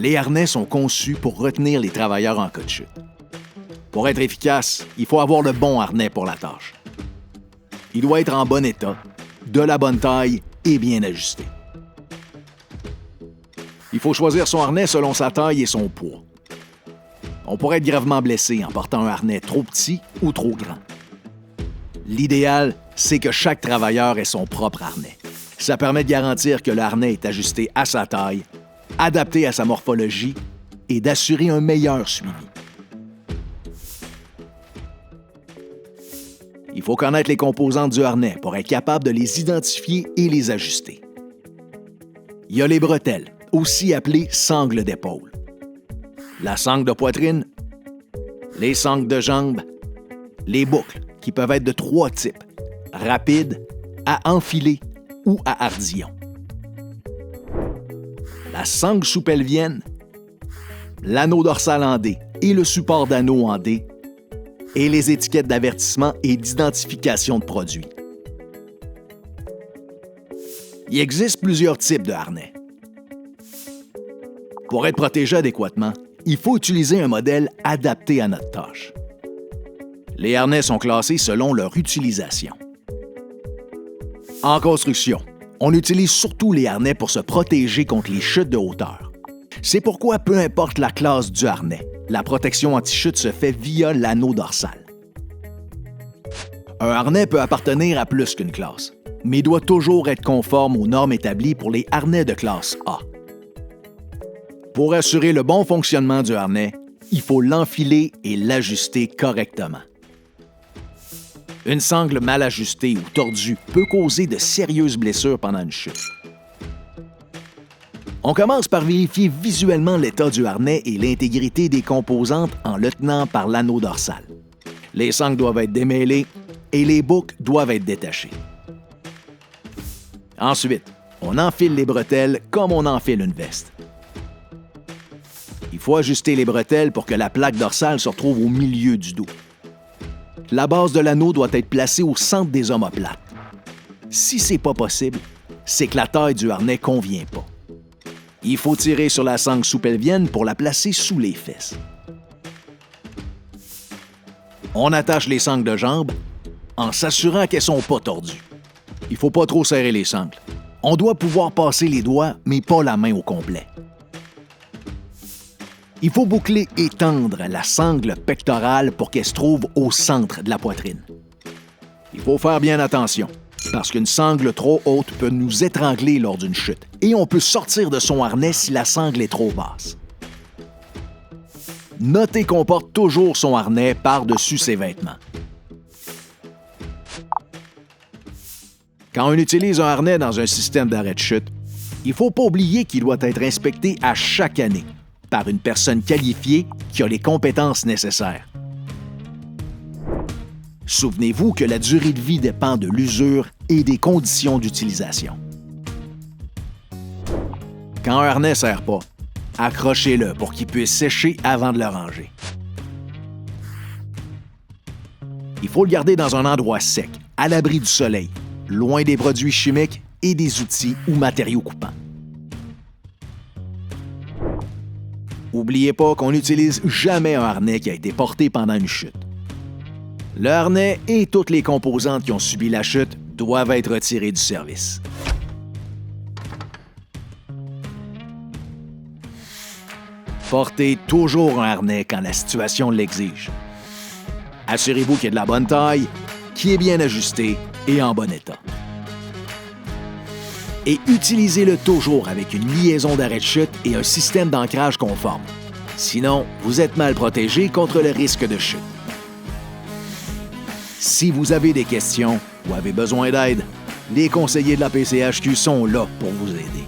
Les harnais sont conçus pour retenir les travailleurs en cas de chute. Pour être efficace, il faut avoir le bon harnais pour la tâche. Il doit être en bon état, de la bonne taille et bien ajusté. Il faut choisir son harnais selon sa taille et son poids. On pourrait être gravement blessé en portant un harnais trop petit ou trop grand. L'idéal, c'est que chaque travailleur ait son propre harnais. Ça permet de garantir que le harnais est ajusté à sa taille, adapté à sa morphologie et d'assurer un meilleur suivi. Il faut connaître les composantes du harnais pour être capable de les identifier et les ajuster. Il y a les bretelles, aussi appelées sangles d'épaule, la sangle de poitrine, les sangles de jambes, les boucles, qui peuvent être de 3 types, rapides, à enfiler ou à ardillon. La sangle sous-pelvienne, l'anneau dorsal en D et le support d'anneau en D, et les étiquettes d'avertissement et d'identification de produits. Il existe plusieurs types de harnais. Pour être protégé adéquatement, il faut utiliser un modèle adapté à notre tâche. Les harnais sont classés selon leur utilisation. En construction, on utilise surtout les harnais pour se protéger contre les chutes de hauteur. C'est pourquoi, peu importe la classe du harnais, la protection anti-chute se fait via l'anneau dorsal. Un harnais peut appartenir à plus qu'une classe, mais doit toujours être conforme aux normes établies pour les harnais de classe A. Pour assurer le bon fonctionnement du harnais, il faut l'enfiler et l'ajuster correctement. Une sangle mal ajustée ou tordue peut causer de sérieuses blessures pendant une chute. On commence par vérifier visuellement l'état du harnais et l'intégrité des composantes en le tenant par l'anneau dorsal. Les sangles doivent être démêlées et les boucles doivent être détachées. Ensuite, on enfile les bretelles comme on enfile une veste. Il faut ajuster les bretelles pour que la plaque dorsale se retrouve au milieu du dos. La base de l'anneau doit être placée au centre des omoplates. Si ce n'est pas possible, c'est que la taille du harnais ne convient pas. Il faut tirer sur la sangle sous-pelvienne pour la placer sous les fesses. On attache les sangles de jambes en s'assurant qu'elles ne sont pas tordues. Il ne faut pas trop serrer les sangles. On doit pouvoir passer les doigts, mais pas la main au complet. Il faut boucler et tendre la sangle pectorale pour qu'elle se trouve au centre de la poitrine. Il faut faire bien attention, parce qu'une sangle trop haute peut nous étrangler lors d'une chute et on peut sortir de son harnais si la sangle est trop basse. Notez qu'on porte toujours son harnais par-dessus ses vêtements. Quand on utilise un harnais dans un système d'arrêt de chute, il ne faut pas oublier qu'il doit être inspecté à chaque année par une personne qualifiée qui a les compétences nécessaires. Souvenez-vous que la durée de vie dépend de l'usure et des conditions d'utilisation. Quand un harnais ne sert pas, accrochez-le pour qu'il puisse sécher avant de le ranger. Il faut le garder dans un endroit sec, à l'abri du soleil, loin des produits chimiques et des outils ou matériaux coupants. N'oubliez pas qu'on n'utilise jamais un harnais qui a été porté pendant une chute. Le harnais et toutes les composantes qui ont subi la chute doivent être retirées du service. Portez toujours un harnais quand la situation l'exige. Assurez-vous qu'il est de la bonne taille, qu'il est bien ajusté et en bon état. Et utilisez-le toujours avec une liaison d'arrêt de chute et un système d'ancrage conforme. Sinon, vous êtes mal protégé contre le risque de chute. Si vous avez des questions ou avez besoin d'aide, les conseillers de la PCHQ sont là pour vous aider.